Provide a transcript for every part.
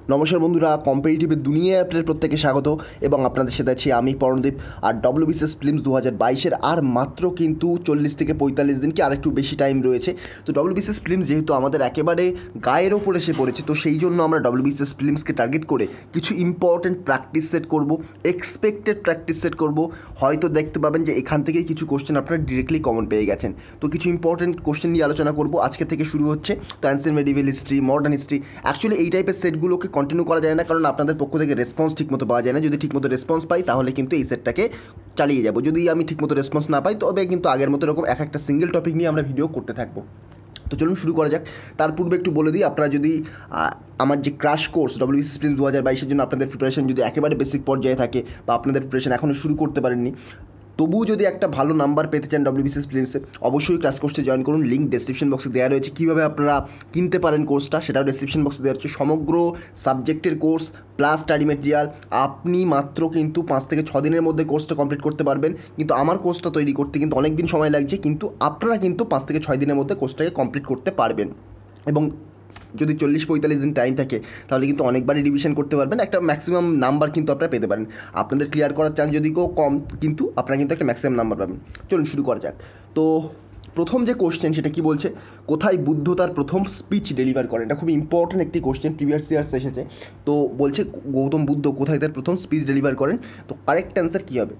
নমস্কার বন্ধুরা, কম্পিটিটিভের দুনিয়ায় আপনাদের প্রত্যেকে স্বাগত এবং আপনাদের সাথে আছি আমি পরণদীপ। আর WBCS প্রিলিমস 2022-এর আর মাত্র কিন্তু 40 থেকে 45 দিন কি আর একটু বেশি টাইম রয়েছে। তো WBCS প্রিলিমস যেহেতু আমাদের একেবারে গায়ের ওপর এসে পড়েছে, তো সেই জন্য আমরা WBCS প্রিলিমসকে টার্গেট করে কিছু ইম্পর্টেন্ট প্র্যাকটিস সেট করব, এক্সপেক্টেড প্র্যাকটিস সেট করব। হয়তো দেখতে পাবেন যে এখান থেকেই কিছু কোশ্চেন আপনারা ডিরেক্টলি কমন পেয়ে গেছেন। তো কিছু ইম্পর্টেন্ট কোশ্চেন নিয়ে আলোচনা করব আজকে থেকে শুরু হচ্ছে। তো ancient medieval history, modern history, actually এই টাইপের সেটগুলোকে কন্টিনিউ করা যায় না, কারণ আপনাদের পক্ষ থেকে রেসপন্স ঠিকমতো পাওয়া যায় না। যদি ঠিকমতো রেসপন্স পাই তাহলে কিন্তু এই সেটটাকে চালিয়ে যাব। যদি আমি ঠিকমতো রেসপন্স না পাই তবে কিন্তু আগের মতো এরকম একটা সিঙ্গেল টপিক নিয়ে আমরা ভিডিও করতে থাকবো। তো চলুন শুরু করা যাক। তার পূর্বে একটু বলে দিই, আপনারা যদি আমার যে ক্র্যাশ কোর্স WBCS প্রিলিমস 2022-এর জন্য আপনাদের প্রিপারেশন যদি একেবারে বেসিক পর্যায়ে থাকে বা আপনাদের প্রিপারেশন এখনও শুরু করতে পারেননি, তবুও যদি একটা ভালো নাম্বার পেতে চান WBCS প্রিলিমসে, অবশ্যই ক্লাস কোর্সে জয়েন করুন। লিঙ্ক ডেসক্রিপশন বক্সে দেওয়া রয়েছে। কীভাবে আপনারা কিনতে পারেন কোর্সটা সেটাও ডেসক্রিপশন বক্সে দেওয়া রয়েছে। সমগ্র সাবজেক্টের কোর্স প্লাস স্টাডি মেটেরিয়াল, আপনি মাত্র কিন্তু 5 থেকে 6 দিনের মধ্যে কোর্সটা কমপ্লিট করতে পারবেন। কিন্তু আমার কোর্সটা তৈরি করতে কিন্তু অনেক দিন সময় লাগছে, কিন্তু আপনারা কিন্তু 5 থেকে 6 দিনের মধ্যে কোর্সটাকে কমপ্লিট করতে পারবেন। এবং যদি 40-45 দিন টাইম থাকে তাহলে কিন্তু অনেকবারই রিভিশন করতে পারবেন, একটা ম্যাক্সিমাম নাম্বার কিন্তু আপনারা পেতে পারেন। আপনাদের ক্লিয়ার করার চান্স যদি কেউ কম, কিন্তু আপনারা কিন্তু একটা ম্যাক্সিমাম নাম্বার পাবেন। চলুন শুরু করা যাক। তো প্রথম যে কোশ্চেন সেটা কি বলছে, কোথায় বুদ্ধ তার প্রথম স্পিচ ডেলিভার করেন? এটা খুব ইম্পর্ট্যান্ট একটি কোশ্চেন, প্রিভিয়াস ইয়ার্স এসেছে। তো বলছে গৌতম বুদ্ধ কোথায় তার প্রথম স্পিচ ডেলিভার করেন? তো কারেক্ট অ্যান্সার কী হবে?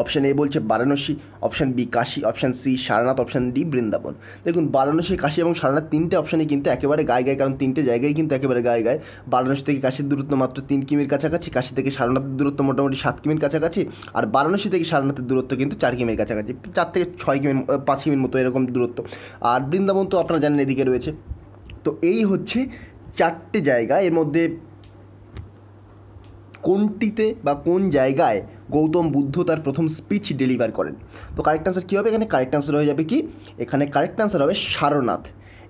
অপশান এ বলছে Varanasi, option B Kashi, option C Sarnath, option D Vrindavan. দেখুন, বারাণসী, কাশী এবং সারনাথ তিনটে অপশানই কিন্তু একেবারে গায়ে, কারণ তিনটে জায়গায় কিন্তু একেবারে গায়ে। বারাণসী থেকে কাশীর দূরত্ব মাত্র 3 কিমির কাছাকাছি, কাশী থেকে সারনাথের দূরত্ব মোটামুটি 7 কিমির কাছাকাছি, আর বারাণসী থেকে সারনাথের দূরত্ব কিন্তু 4 কিমির কাছাকাছি, 4 থেকে 6 কিমি, 5 কিমির মতো এরকম দূরত্ব। আর বৃন্দাবন তো আপনারা জানেন এদিকে রয়েছে। তো এই হচ্ছে 4টে জায়গা। এর মধ্যে কোনটিতে বা কোন জায়গায় গৌতম বুদ্ধ তার প্রথম স্পিচ ডেলিভার করেন? তো কারেক্ট আনসার কী হবে এখানে? কারেক্ট আনসার হয়ে যাবে কি, এখানে কারেক্ট আনসার হবে সারনাথ।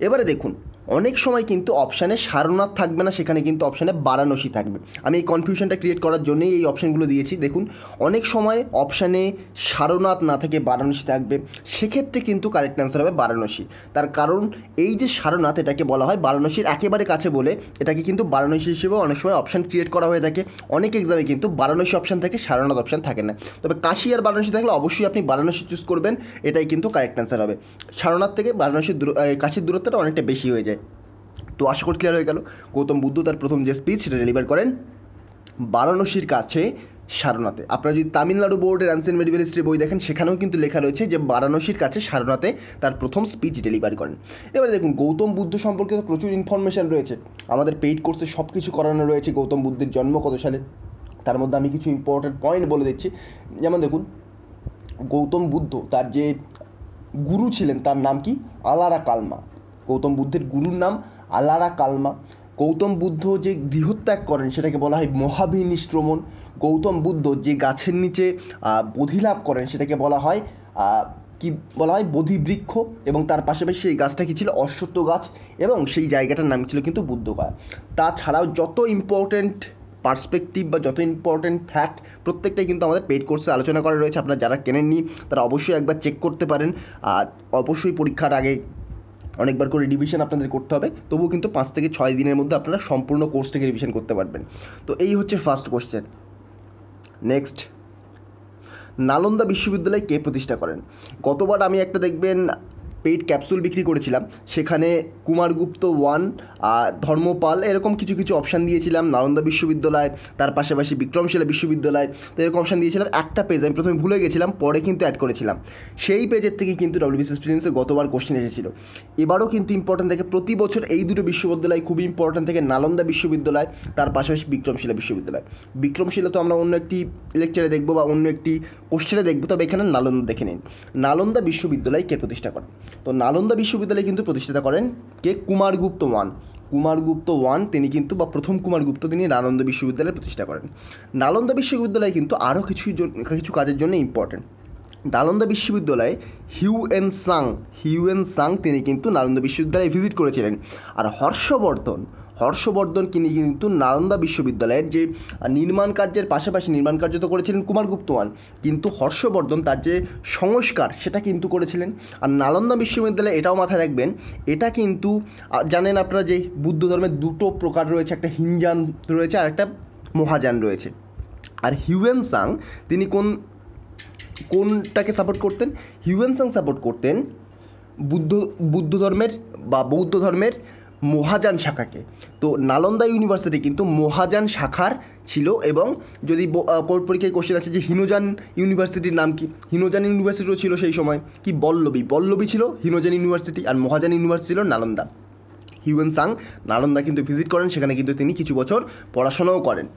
এবারে দেখুন, অনেক সময় কিন্তু অপশানে সারনাথ থাকবে না, সেখানে কিন্তু অপশানে বারাণসী থাকবে। আমি এই কনফিউশনটা ক্রিয়েট করার জন্যই এই অপশানগুলো দিয়েছি। দেখুন, অনেক সময় অপশানে সারনাথ না থেকে বারাণসী থাকবে, সেক্ষেত্রে কিন্তু কারেক্ট আনসার হবে বারাণসী। তার কারণ এই যে সারনাথ, এটাকে বলা হয় বারাণসীর একেবারে কাছে বলে এটাকে কিন্তু বারাণসী হিসেবেও অনেক সময় অপশান ক্রিয়েট করা হয়ে থাকে। অনেক এক্সামে কিন্তু বারাণসী অপশান থাকে, সারনাথ অপশান থাকে না। তবে কাশী আর বারাণসী থাকলে অবশ্যই আপনি বারাণসী চুজ করবেন, এটাই কিন্তু কারেক্ট আনসার হবে। সারনাথ থেকে বারাণসীর কাশীর দূরত্বটা অনেকটা বেশি হয়ে যায়। তো আশা করি ক্লিয়ার হয়ে গেল। গৌতম বুদ্ধ তার প্রথম যে স্পিচ সেটা ডেলিভার করেন বারাণসীর কাছে সারনাথে। আপনারা যদি তামিলনাড়ু বোর্ডের অ্যানসিয়েন্ট মেডিভেল হিস্ট্রি বই দেখেন, সেখানেও কিন্তু লেখা রয়েছে যে বারাণসীর কাছে সারনাথে তার প্রথম স্পিচ ডেলিভার করেন। এবারে দেখুন, গৌতম বুদ্ধ সম্পর্কে তো প্রচুর ইনফরমেশান রয়েছে, আমাদের পেইড কোর্সে সব কিছু করানো রয়েছে। গৌতম বুদ্ধের জন্ম কত সালে, তার মধ্যে আমি কিছু ইম্পর্ট্যান্ট পয়েন্ট বলে দিচ্ছি। যেমন দেখুন, গৌতম বুদ্ধ তার যে গুরু ছিলেন তার নাম কি? আলারা কালমা। গৌতম বুদ্ধের গুরুর নাম আলারা কালমা। গৌতম বুদ্ধ যে গৃহত্যাগ করেন সেটাকে বলা হয় মহাবিনিশ্রমণ। গৌতম বুদ্ধ যে গাছের নিচে বোধিলাভ করেন সেটাকে বলা হয় কি বলা হয়? বোধিবৃক্ষ। এবং তার পাশাপাশি সেই গাছটা কী ছিল? অশ্বত্থ গাছ। এবং সেই জায়গাটার নাম ছিল কিন্তু বুদ্ধগয়া। তাছাড়াও যত ইম্পর্ট্যান্ট পার্সপেক্টিভ বা যত ইম্পর্ট্যান্ট ফ্যাক্ট প্রত্যেকটাই কিন্তু আমাদের পেইড কোর্সে আলোচনা করা রয়েছে। আপনারা যারা কেনেননি তারা অবশ্যই একবার চেক করতে পারেন। আর অবশ্যই পরীক্ষার আগে অনেকবার করে রিভিশন আপনাদের করতে হবে, তবুও কিন্তু 5 থেকে 6 দিনের মধ্যে আপনারা সম্পূর্ণ কোর্সটাকে রিভিশন করতে পারবেন। তো এই হচ্ছে ফার্স্ট কোশ্চেন। নেক্সট, নালন্দা বিশ্ববিদ্যালয় কে প্রতিষ্ঠা করেন? গতবার আমি একটা দেখবেন পেইড ক্যাপসুল বিক্রি করেছিলাম, সেখানে কুমারগুপ্ত 1, ধর্মপাল, এরকম কিছু কিছু অপশান দিয়েছিলাম। নালন্দা বিশ্ববিদ্যালয়, তার পাশাপাশি বিক্রমশিলা বিশ্ববিদ্যালয়, তো এরকম অপশান দিয়েছিলাম। একটা পেজ আমি প্রথমে ভুলে গেছিলাম, পরে কিন্তু অ্যাড করেছিলাম। সেই পেজের থেকে কিন্তু WBCS প্রিলিমসে গতবার কোশ্চেন এসেছিল। এবারও কিন্তু ইম্পর্ট্যান্ট থেকে, প্রতি বছর এই দুটো বিশ্ববিদ্যালয় খুবই ইম্পর্ট্যান্ট থেকে, নালন্দা বিশ্ববিদ্যালয়, তার পাশাপাশি বিক্রমশিলা বিশ্ববিদ্যালয়। বিক্রমশিলা তো আমরা অন্য একটি লেকচারে দেখবো বা অন্য একটি কোশ্চেনে দেখবো, তবে এখানে নালন্দা দেখে নিন। নালন্দা বিশ্ববিদ্যালয় কে প্রতিষ্ঠা করেন? তো নালন্দা বিশ্ববিদ্যালয় কিন্তু প্রতিষ্ঠাতা করেন কে? কুমারগুপ্ত 1। কুমারগুপ্ত 1 তিনি কিন্তু, বা প্রথম কুমারগুপ্ত, তিনি নালন্দা বিশ্ববিদ্যালয় প্রতিষ্ঠা করেন। নালন্দা বিশ্ববিদ্যালয় কিন্তু আরও কিছু কাজের জন্য ইম্পর্ট্যান্ট। নালন্দা বিশ্ববিদ্যালয়ে হিউয়েন সাং তিনি কিন্তু নালন্দা বিশ্ববিদ্যালয়ে ভিজিট করেছিলেন। আর হর্ষবর্ধন হর্ষবর্ধন তিনি কিন্তু নালন্দা বিশ্ববিদ্যালয়ের যে নির্মাণ কার্যের পাশাপাশি নির্মাণ কার্য তো করেছিলেন কুমারগুপ্তমান, কিন্তু হর্ষবর্ধন তার যে সংস্কার সেটা কিন্তু করেছিলেন। আর নালন্দা বিশ্ববিদ্যালয় এটাও মাথায় রাখবেন, এটা কিন্তু জানেন আপনারা যে বুদ্ধ ধর্মের দুটো প্রকার রয়েছে, একটা হিনজান রয়েছে আর একটা মহাযান রয়েছে। আর হিউয়েন-সাং তিনি কোনটাকে সাপোর্ট করতেন? হিউয়েন-সাং সাপোর্ট করতেন বুদ্ধ ধর্মের বা বৌদ্ধ ধর্মের মহাযান শাখাকে। তো নালন্দা ইউনিভার্সিটি কিন্তু মহাযান শাখার ছিল। এবং যদি কোর্ট পরীক্ষায় কোশ্চেন আছে যে হিনোজান ইউনিভার্সিটির নাম কি, হিনোজান ইউনিভার্সিটিও ছিল সেই সময় কি বল্লবী ছিল হিনোজান ইউনিভার্সিটি, আর মহাযান ইউনিভার্সিটি ছিল নালন্দা। হিউয়েন-সাং নালন্দা কিন্তু ভিজিট করেন, সেখানে কিন্তু তিনি কিছু বছর পড়াশোনাও করেন।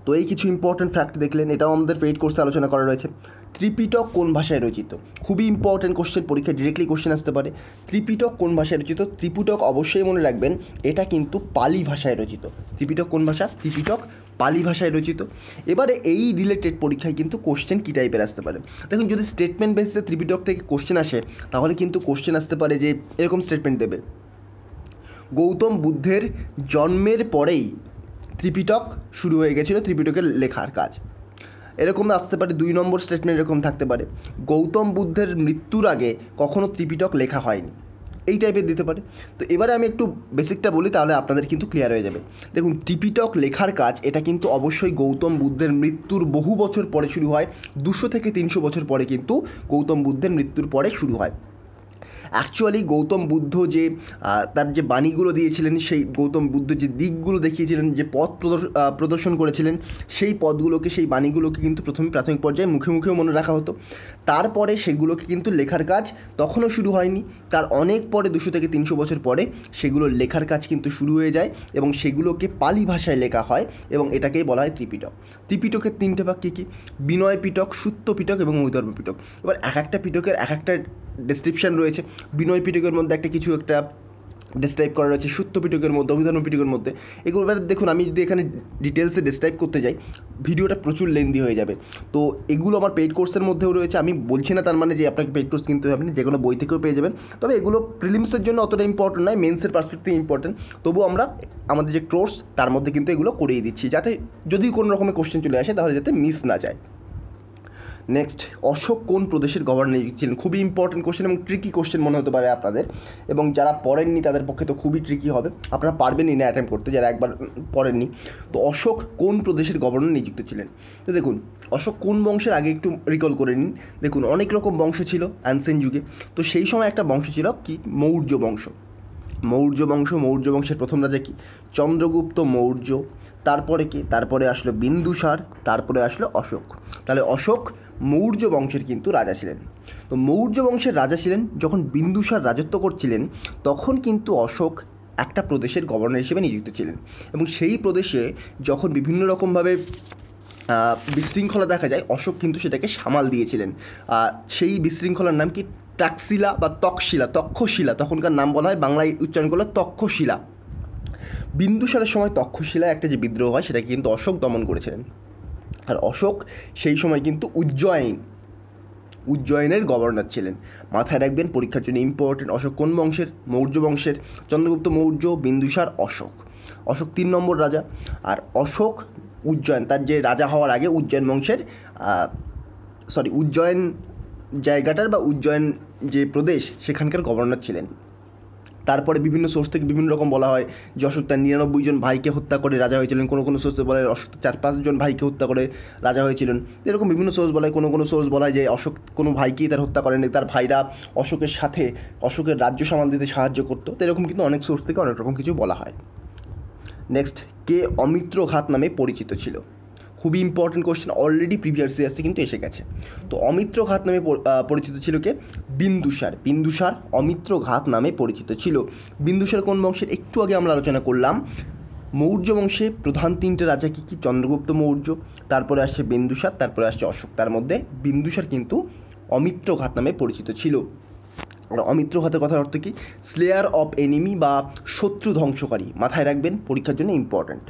তো এই কিছু ইম্পর্টেন্ট ফ্যাক্ট দেখলেন, এটাও আমাদের পেইড কোর্সে আলোচনা করা রয়েছে। ত্রিপিটক কোন ভাষায় রচিত? খুবই ইম্পর্টেন্ট কোশ্চেন, পরীক্ষায় ডিরেক্টলি কোশ্চেন আসতে পারে। ত্রিপিটক কোন ভাষায় রচিত? ত্রিপিটক অবশ্যই মনে রাখবেন এটা কিন্তু পালি ভাষায় রচিত। ত্রিপিটক কোন ভাষা? ত্রিপিটক পালি ভাষায় রচিত। এবারে এই রিলেটেড পরীক্ষায় কিন্তু কোশ্চেন কী টাইপের আসতে পারে দেখুন, যদি স্টেটমেন্ট বেসিসে ত্রিপিটক থেকে কোশ্চেন আসে তাহলে কিন্তু কোশ্চেন আসতে পারে যে এরকম স্টেটমেন্ট দেবে, গৌতম বুদ্ধের জন্মের পরেই ত্রিপিটক শুরু হয়ে গেছিল, ত্রিপিটকের লেখার কাজ। এরকম আসতে পারে 2 নম্বর স্টেটমেন্ট এরকম থাকতে পারে, গৌতম বুদ্ধের মৃত্যুর আগে কখনো ত্রিপিটক লেখা হয়নি, এই টাইপের দিতে পারে। তো এবারে আমি একটু বেসিকটা বলি, তাহলে আপনাদের কিন্তু ক্লিয়ার হয়ে যাবে। দেখুন, ত্রিপিটক লেখার কাজ এটা কিন্তু অবশ্যই গৌতম বুদ্ধের মৃত্যুর বহু বছর পরে শুরু হয়, 200 থেকে 300 বছর পরে কিন্তু গৌতম বুদ্ধের মৃত্যুর পরে শুরু হয়। অ্যাকচুয়ালি গৌতম বুদ্ধ যে তার যে বাণীগুলো দিয়েছিলেন, সেই গৌতম বুদ্ধ যে দিকগুলো দেখিয়েছিলেন, যে পথ প্রদর্শন করেছিলেন, সেই পথগুলোকে, সেই বাণীগুলোকে কিন্তু প্রথমে প্রাথমিক পর্যায়ে মুখে মুখেও মনে রাখা হতো। তারপরে সেগুলোকে কিন্তু লেখার কাজ তখনও শুরু হয়নি, তার অনেক পরে 200 থেকে 300 বছর পরে সেগুলো লেখার কাজ কিন্তু শুরু হয়ে যায় এবং সেগুলোকে পালি ভাষায় লেখা হয় এবং এটাকেই বলা হয় ত্রিপিটক। ত্রিপিটকের 3টে ভাগ কী কী? বিনয় পিটক, সূত্র পিটক এবং মৈধর্ম পিটক। এবার এক একটা পিটকের এক একটা ডেসক্রিপশান রয়েছে। বিনয় পিটকের মধ্যে একটা ডেসক্রাইব করা রয়েছে, সূত্র পিটকের মধ্যে, অভিধর্ম পিটকের মধ্যে। এগুলো এবার দেখুন, আমি যদি এখানে ডিটেলসে ডেসক্রাইব করতে যাই ভিডিওটা প্রচুর লেন্দি হয়ে যাবে। তো এগুলো আমার পেইড কোর্সের মধ্যেও রয়েছে, আমি বলছি না তার মানে যে আপনাকে পেইড কোর্স কিনতে হবে না, যে কোনো বই থেকেও পেয়ে যাবেন। তবে এগুলো প্রিলিমসের জন্য অতটা ইম্পর্টেন্ট নয়, মেন্সের পার্সপেক্টিভ ইম্পর্টেন্ট। তবুও আমরা আমাদের যে কোর্স তার মধ্যে কিন্তু এগুলো করিয়ে দিচ্ছি, যাতে যদি কোনো রকমের কোশ্চেন চলে আসে তাহলে যাতে মিস না যায়। নেক্সট, অশোক কোন প্রদেশের গভর্নর নিযুক্ত ছিলেন? খুবই ইম্পর্টেন্ট কোশ্চেন এবং ট্রিকি কোশ্চেন মনে হতে পারে আপনাদের, এবং যারা পড়েননি তাদের পক্ষে তো খুবই ট্রিকি হবে, আপনারা পারবেনই না অ্যাটেম্প করতে যারা একবার পড়েননি। তো অশোক কোন প্রদেশের গভর্নর নিযুক্ত ছিলেন? তো দেখুন, অশোক কোন বংশের আগে একটু রিকল করে নিন। দেখুন, অনেক রকম বংশ ছিল অ্যানসেন্ট যুগে। তো সেই সময় একটা বংশ ছিল কি? মৌর্য বংশ। মৌর্য বংশের প্রথম রাজা কি? চন্দ্রগুপ্ত মৌর্য। তারপরে কি? তারপরে আসলো বিন্দুসার, তারপরে আসলো অশোক। তাহলে অশোক মৌর্য বংশের কিন্তু রাজা ছিলেন। তো মৌর্য বংশের রাজা ছিলেন যখন বিন্দুসার রাজত্ব করছিলেন, তখন কিন্তু অশোক একটা প্রদেশের গভর্নর হিসেবে নিযুক্ত ছিলেন এবং সেই প্রদেশে যখন বিভিন্ন রকমভাবে বিশৃঙ্খলা দেখা যায়, অশোক কিন্তু সেটাকে সামাল দিয়েছিলেন। সেই বিশৃঙ্খলার নাম কি? ট্যাক্সিলা বা তক্ষশিলা, তখনকার নাম বলা হয়, বাংলায় উচ্চারণ করলে তক্ষশিলা। বিন্দুসারের সময় তক্ষশিলা একটা যে বিদ্রোহ হয় সেটাকে কিন্তু অশোক দমন করেছিলেন। আর অশোক সেই সময় কিন্তু উজ্জয়িনের গভর্নর ছিলেন। মাথায় রাখবেন, পরীক্ষার জন্য ইম্পর্টেন্ট। অশোক কোন বংশের? মৌর্য বংশের। চন্দ্রগুপ্ত মৌর্য, বিন্দুসার, অশোক। অশোক 3 নম্বর রাজা। আর অশোক উজ্জয়িন, তার যে রাজা হওয়ার আগে উজ্জয়িন বংশের উজ্জয়িন জায়গাটার বা উজ্জয়িন যে প্রদেশ সেখানকার গভর্নর ছিলেন। তারপরে বিভিন্ন সোর্স থেকে বিভিন্ন রকম বলা হয় যে অশোক তার 99 জন ভাইকে হত্যা করে রাজা হয়েছিলেন, কোনো সোর্সে বলা হয় অশোক 4-5 জন ভাইকে হত্যা করে রাজা হয়েছিলেন। এরকম বিভিন্ন সোর্স বলা হয়, কোনো সোর্স বলা হয় যে অশোক কোনো ভাইকেই তার হত্যা করেনি, তার ভাইরা অশোকের সাথে অশোকের রাজ্য সামাল দিতে সাহায্য করতো। তো এরকম কিন্তু অনেক সোর্স থেকে অনেক রকম কিছু বলা হয়। নেক্সট, কে অমিত্র ঘাত নামে পরিচিত ছিল? খুবই ইম্পর্টেন্ট কোশ্চেন, অলরেডি প্রিভিয়াস ইয়ার্সে কিন্তু এসে গেছে। তো অমিত্র ঘাত নামে পরিচিত ছিল কে? বিন্দুসার অমিত্র ঘাত নামে পরিচিত ছিল। বিন্দুসার কোন বংশের? একটু আগে আমরা আলোচনা করলাম। মৌর্য বংশে প্রধান 3টে রাজা কি? চন্দ্রগুপ্ত মৌর্য, তারপরে আসছে বিন্দুসার, তারপরে আসছে অশোক। তার মধ্যে বিন্দুসার কিন্তু অমিত্র ঘাত নামে পরিচিত ছিল। আর অমিত্র ঘাতের কথার অর্থ কি? স্লেয়ার অফ এনিমি বা শত্রু ধ্বংসকারী। মাথায় রাখবেন, পরীক্ষার জন্য ইম্পর্ট্যান্ট।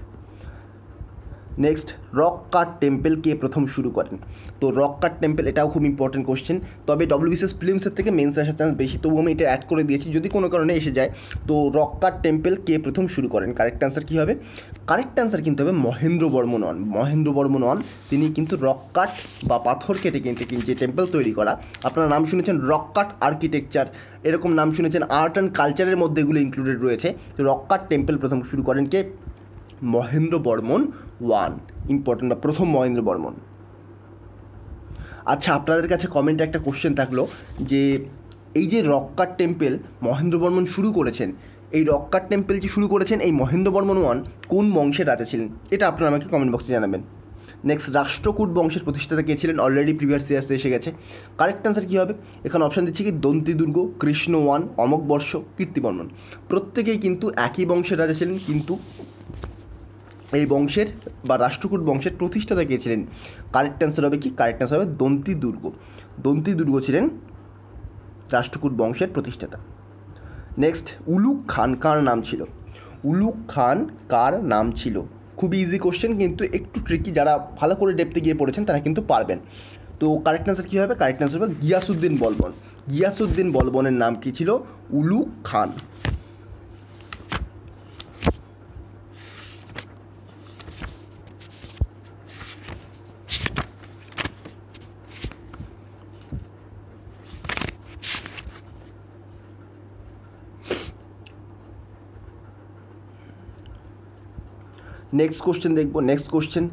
নেক্সট, রক কাট টেম্পল কে প্রথম শুরু করেন? তো রক কাট টেম্পল এটাও খুব ইম্পর্টেন্ট কোশ্চেন, তবে WBCS প্রিলিমসের থেকে মেন্স আসার চান্স বেশি, তবু আমি এটা অ্যাড করে দিয়েছি যদি কোনো কারণে এসে যায়। তো রক কাট টেম্পল কে প্রথম শুরু করেন? কারেক্ট অ্যান্সার কী হবে? কারেক্ট অ্যান্সার কিন্তু হবে মহেন্দ্র বর্মন ওয়ান। মহেন্দ্র বর্মন ওয়ান তিনি কিন্তু রক কাট বা পাথর কেটে কিন্তু যে টেম্পল তৈরি করা, আপনারা নাম শুনেছেন রক কাট আর্কিটেকচার, এরকম নাম শুনেছেন, আর্ট অ্যান্ড কালচারের মধ্যে এগুলো ইনক্লুডেড রয়েছে। তো রক কাট টেম্পল প্রথম শুরু করেন কে? মহেন্দ্র বর্মন ওয়ান, ইম্পর্টেন্ট বা প্রথম মহেন্দ্র বর্মন। আচ্ছা, আপনাদের কাছে কমেন্টে একটা কোশ্চেন থাকলো যে এই যে রক কাট টেম্পল মহেন্দ্র বর্মন শুরু করেছেন, এই রক কাট টেম্পল যে শুরু করেছেন এই মহেন্দ্র বর্মন ওয়ান কোন বংশের রাজা ছিলেন? এটা আপনারা আমাকে কমেন্ট বক্সে জানাবেন। নেক্সট, রাষ্ট্রকূট বংশের প্রতিষ্ঠাতা কে ছিলেন? অলরেডি প্রিভিয়াস ইয়ার্সে এসে গেছে। কারেক্ট অ্যান্সার কী হবে? এখানে অপশান দিচ্ছি কি দন্তি দুর্গ, কৃষ্ণ ওয়ান, অমোঘ বর্ষ, কীর্তিবর্মন। প্রত্যেকেই কিন্তু একই বংশের রাজা ছিলেন, কিন্তু এই বংশের বা রাষ্ট্রকূট বংশের প্রতিষ্ঠাতা কে ছিলেন? কারেক্ট অ্যান্সার হবে কি? কারেক্ট অ্যান্সার হবে দন্তি দুর্গ। দন্তি দুর্গ ছিলেন রাষ্ট্রকূট বংশের প্রতিষ্ঠাতা। নেক্সট, উলুগ খান কার নাম ছিল? উলুগ খান কার নাম ছিল? খুবই ইজি কোশ্চেন, কিন্তু একটু ট্রিকি, যারা ভালো করে ডেপথে গিয়ে পড়েছেন তারা কিন্তু পারবেন। তো কারেক্ট অ্যান্সার কী হবে? কারেক্ট অ্যান্সার হবে গিয়াসউদ্দিন বলবন। গিয়াসউদ্দিন বলবনের নাম কী ছিল? উলুগ খান। নেক্সট কোশ্চেন দেখব। নেক্সট কোশ্চেন,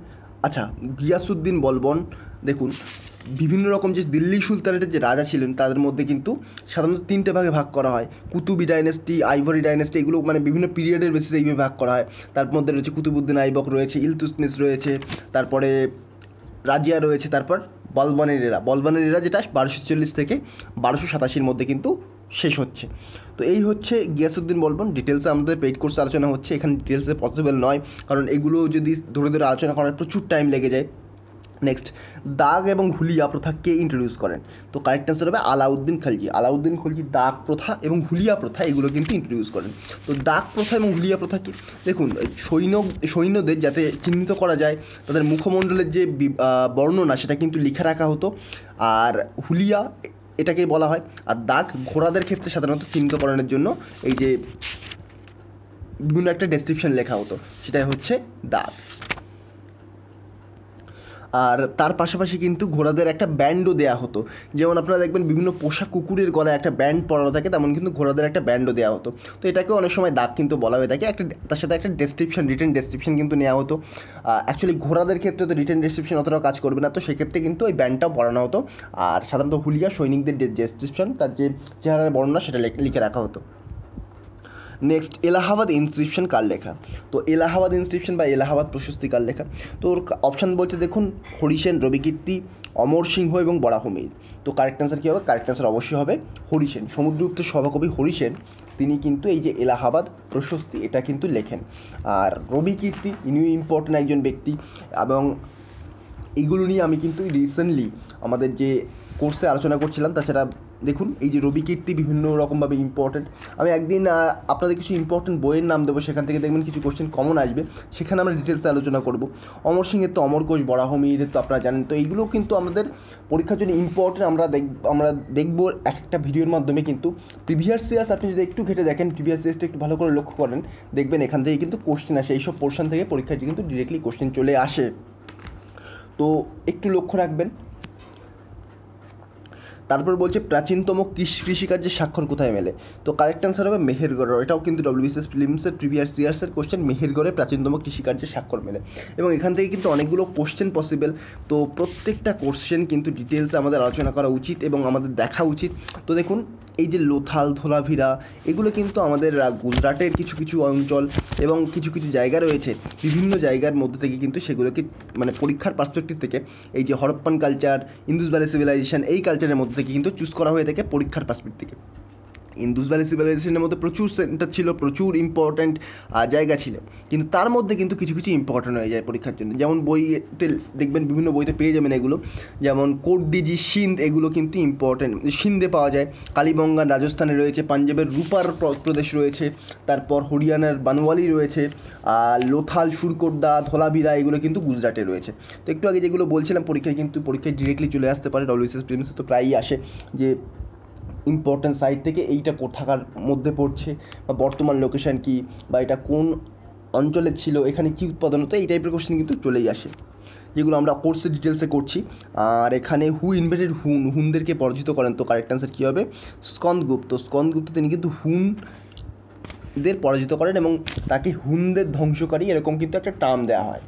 আচ্ছা, গিয়াসউদ্দিন বলবন দেখুন বিভিন্ন রকম যে দিল্লি সুলতানেটের যে রাজা ছিলেন তাদের মধ্যে কিন্তু সাধারণত তিনটে ভাগে ভাগ করা হয়। কুতুবি ডাইনেস্টি, আইভরি ডাইনেস্টি, এগুলো মানে বিভিন্ন পিরিয়ডের বেসিসে এইভাবে ভাগ করা হয়। তার মধ্যে রয়েছে কুতুবুদ্দিন আইবক রয়েছে, ইলতুৎমিশ রয়েছে, তারপরে রাজিয়া রয়েছে, তারপর বলবনের এরা। বলবনের এরা যেটা 1240 থেকে 1287 মধ্যে কিন্তু শেষ হচ্ছে। তো এই হচ্ছে গিয়াসউদ্দিন বলবন। ডিটেলসে আমাদের পেইড কোর্সে আলোচনা হচ্ছে, এখানে ডিটেলসে পসিবল নয়, কারণ এগুলো যদি ধরে ধরে আলোচনা করার প্রচুর টাইম লেগে যায়। নেক্সট, দাগ এবং হুলিয়া প্রথা কে ইন্ট্রোডিউস করেন? তো কারেক্ট অ্যান্সার হবে আলাউদ্দিন খলজি। আলাউদ্দিন খলজি দাগ প্রথা এবং হুলিয়া প্রথা এগুলো কিন্তু ইন্ট্রোডিউস করেন। তো দাগ প্রথা এবং হুলিয়া প্রথা কি? দেখুন, সৈন্যদের যাতে চিহ্নিত করা যায়, তাদের মুখমণ্ডলের যে বর্ণনা সেটা কিন্তু লিখে রাখা হতো, আর হুলিয়া এটাকেই বলা হয়। আর দাগ ঘোড়াদের ক্ষেত্রে সাধারণত চিহ্নিতকরণের জন্য এই যে বিভিন্ন একটা ডেসক্রিপশন লেখা হতো, সেটাই হচ্ছে দাগ। আর তার পাশাপাশি কিন্তু ঘোড়াদের একটা ব্যান্ডও দেওয়া হতো, যেমন আপনারা দেখবেন বিভিন্ন পোষা কুকুরের গলায় একটা ব্যান্ড পরানো থাকে, তেমন কিন্তু ঘোড়াদের একটা ব্যান্ডও দেওয়া হতো। তো এটাকেও অনেক সময় দাগ কিন্তু বলা হয়ে থাকে। একটা তার সাথে একটা ডেসক্রিপশন, রিটেন ডেসক্রিপশন কিন্তু নেওয়া হতো। অ্যাকচুয়ালি ঘোড়াদের ক্ষেত্রে তো রিটেন ডেসক্রিপশন অতটাও কাজ করবে না, তো সেক্ষেত্রে কিন্তু ওই ব্যান্ডটাও পরানো হতো। আর সাধারণত হুলিয়া সৈনিকদের ডেসক্রিপশন, তার যে চেহারার বর্ণনা সেটা লিখে রাখা হতো। নেক্সট, এলাহাবাদ ইনস্ক্রিপশন কার লেখা? তো এলাহাবাদ ইনস্ক্রিপশন বা এলাহাবাদ প্রশস্তি কার লেখা? তো ওর অপশান বলছে দেখুন, হরিসেন, রবিকীর্তি, অমর সিংহ এবং বরাহমির। তো কারেক্ট অ্যান্সার কী হবে? কারেক্ট অ্যান্সার অবশ্যই হবে হরিসেন। সমুদ্রগুপ্তের সভাকবি হরিসেন তিনি কিন্তু এই যে এলাহাবাদ প্রশস্তি এটা কিন্তু লেখেন। আর রবিকীর্তি ইনিও ইম্পর্টেন্ট একজন ব্যক্তি, এবং এইগুলো নিয়ে আমি কিন্তু রিসেন্টলি আমাদের যে কোর্সে আলোচনা করছিলাম। তাছাড়া দেখুন, এই যে রবিকীর্তি বিভিন্ন রকমভাবে ইম্পর্টেন্ট। আমি একদিন আপনাদের কিছু ইম্পর্টেন্ট বইয়ের নাম দেবো, সেখান থেকে দেখবেন কিছু কোশ্চেন কমন আসবে, সেখানে আমরা ডিটেলসে আলোচনা করব। অমর সিংয়ের তো অমরকোষ, বরাহমিরের তো আপনারা জানেন। তো এইগুলো কিন্তু আমাদের পরীক্ষার জন্য ইম্পর্টেন্ট। আমরা দেখব এক একটা ভিডিওর মাধ্যমে। কিন্তু প্রিভিয়াস ইয়ার্স আপনি যদি একটু ঘেটে দেখেন, প্রিভিয়াস ইয়ার্সটা একটু ভালো করে লক্ষ্য করেন, দেখবেন এখান থেকে কিন্তু কোশ্চেন আসে, এইসব পোর্শন থেকে পরীক্ষায় কিন্তু ডিরেক্টলি কোশ্চেন চলে আসে। তো একটু লক্ষ্য রাখবেন। তারপর বলছে প্রাচীনতম কৃষিকার্যের স্বাক্ষর কোথায় মেলে? তো কারেক্ট অ্যান্সার হবে মেহেরগড়। এটাও কিন্তু WBCS প্রিলিমসের প্রিভিয়াস ইয়ার্সের কোশ্চেন, মেহেরগড়ে প্রাচীনতম কৃষিকার্যের স্বাক্ষর মেলে। এবং এখান থেকে কিন্তু অনেকগুলো কোশ্চেন পসিবল। তো প্রত্যেকটা কোশ্চেন কিন্তু ডিটেলসে আমাদের আলোচনা করা উচিত এবং আমাদের দেখা উচিত। তো দেখুন, এই যে লোথাল, ধোলাভিরা, এগুলো কিন্তু আমাদের গুজরাটের কিছু কিছু অঞ্চল এবং কিছু কিছু জায়গা রয়েছে, বিভিন্ন জায়গার মধ্যে থেকে কিন্তু সেগুলোকে মানে পরীক্ষার পার্সপেক্টিভ থেকে এই যে Harappan culture, Indus valley civilization, এই কালচারের মধ্যে থেকে কিন্তু চুজ করা হয়ে থাকে পরীক্ষার পার্সপেক্টিভ থেকে। ইন্দুস ভ্যালি সিভিলাইজেশনের মধ্যে প্রচুর সেন্টার ছিল, প্রচুর ইম্পর্ট্যান্ট জায়গা ছিল, কিন্তু তার মধ্যে কিন্তু কিছু কিছু ইম্পর্ট্যান্ট হয়ে যায় পরীক্ষার জন্য। যেমন বইতে দেখবেন, বিভিন্ন বইতে পেয়ে যাবেন এগুলো, যেমন কোটডিজি, সিন্ধ, এগুলো কিন্তু ইম্পর্ট্যান্ট। সিন্ধে পাওয়া যায়, কালীবঙ্গান রাজস্থানে রয়েছে, পাঞ্জাবের রূপার প্রদেশ রয়েছে, তারপর হরিয়ানার বানওয়ালি রয়েছে, লোথাল, সুরকোটদা, ধোলাভিরা, এগুলো কিন্তু গুজরাটে রয়েছে। তো একটু আগে যেগুলো বলছিলাম পরীক্ষায় ডিরেক্টলি চলে আসতে পারে, WBCS প্রিলিমসে তো প্রায়ই আসে যে ইম্পর্ট্যান্ট সাইট থেকে এইটা কোথাকার মধ্যে পড়ছে, বা বর্তমান লোকেশান কী, বা এটা কোন অঞ্চলে ছিল, এখানে কী উৎপাদন হতো, এই টাইপের কোশ্চেন কিন্তু চলেই আসে, যেগুলো আমরা কোর্সে ডিটেলসে করছি। আর এখানে হু ইনভেন্টেড হুনদেরকে পরাজিত করেন, তো কারেক্ট অ্যান্সার কী হবে? স্কন্দগুপ্ত। স্কন্দগুপ্ত তিনি কিন্তু হুনদের পরাজিত করেন এবং তাকে হুনদের ধ্বংসকারী এরকম কিন্তু একটা টার্ম দেওয়া হয়।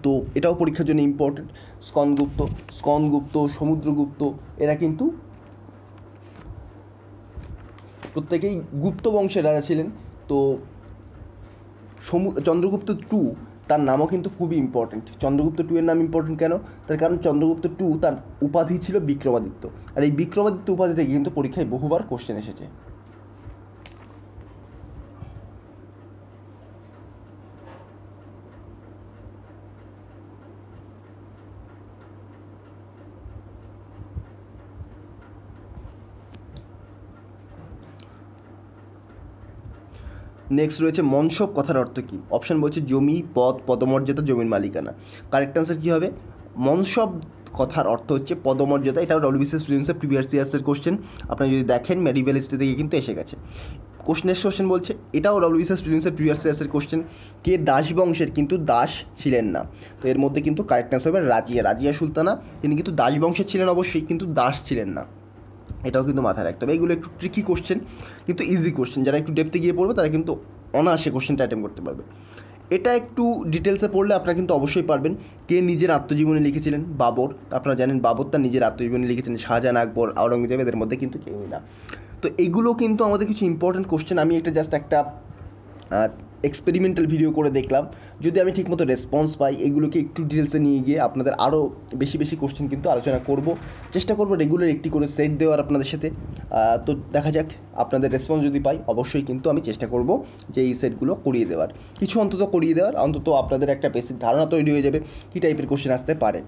তো এটাও পরীক্ষার জন্য ইম্পর্টেন্ট। স্কন্দগুপ্ত, সমুদ্রগুপ্ত, এরা কিন্তু প্রত্যেকেই গুপ্ত বংশের রাজা ছিলেন। তো চন্দ্রগুপ্ত টু, তার নামও কিন্তু খুবই ইম্পর্টেন্ট। চন্দ্রগুপ্ত টু এর নাম ইম্পর্টেন্ট কেন? তার কারণ চন্দ্রগুপ্ত টু, তার উপাধি ছিল বিক্রমাদিত্য, আর এই বিক্রমাদিত্য উপাধি থেকে কিন্তু পরীক্ষায় বহুবার কোশ্চেন এসেছে। নেক্সট রয়েছে মনসব কথার অর্থ কী? অপশান বলছে জমি, পদ, পদমর্যাদা, জমির মালিকানা। কারেক্ট অ্যান্সার কী হবে? মনসব কথার অর্থ হচ্ছে পদমর্যাদা। এটাও WBCS প্রিলিমসের প্রিভিয়াস ইয়ার্সের কোশ্চেন, আপনারা যদি দেখেন মেডিভেল হিস্ট্রি থেকে কিন্তু এসে গেছে। নেক্সট কোশ্চেন বলছে, এটাও WBCS প্রিলিমসের প্রিভিয়াস ইয়ার্সের কোশ্চেন, কে দাস বংশের কিন্তু দাস ছিলেন না? তো এর মধ্যে কিন্তু কারেক্ট অ্যান্সার হবে রাজিয়া সুলতানা। তিনি কিন্তু দাস বংশের ছিলেন অবশ্যই, কিন্তু দাস ছিলেন না, এটাও কিন্তু মাথায় রাখতে হবে। এগুলো একটু ট্রিকি কোশ্চেন, কিন্তু ইজি কোশ্চেন। যারা একটু ডেপথে গিয়ে পড়বে তারা কিন্তু অনায়াসে কোশ্চেনটা অ্যাটেম্প করতে পারবে। এটা একটু ডিটেলসে পড়লে আপনারা কিন্তু অবশ্যই পারবেন। কে নিজের আত্মজীবনী লিখেছিলেন? বাবর। আপনারা জানেন বাবর তার নিজের আত্মজীবনী লিখেছিলেন। শাহজাহান, আকবর, আওরঙ্গজেব, এদের মধ্যে কিন্তু কেউই না। তো এগুলো কিন্তু আমাদের কিছু ইম্পর্টেন্ট কোশ্চেন। আমি একটা জাস্ট একটা এক্সপেরিমেন্টাল ভিডিও করে দেখলাম, যদি আমি ঠিকমতো রেসপন্স পাই, এগুলোকে একটু ডিটেলসে নিয়ে গিয়ে আপনাদের আরও বেশি বেশি কোশ্চেন কিন্তু আলোচনা করব, চেষ্টা করব রেগুলার একটি করে সেট দেওয়ার আপনাদের সাথে। তো দেখা যাক, আপনাদের রেসপন্স যদি পাই অবশ্যই কিন্তু আমি চেষ্টা করব যে এই সেটগুলো করিয়ে দেওয়ার, কিছু অন্তত করিয়ে দেওয়ার, অন্তত আপনাদের একটা বেসিক ধারণা তৈরি হয়ে যাবে কী টাইপের কোশ্চেন আসতে পারে।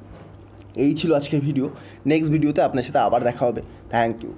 এই ছিল আজকের ভিডিও। নেক্সট ভিডিওতে আপনার সাথে আবার দেখা হবে। Thank you.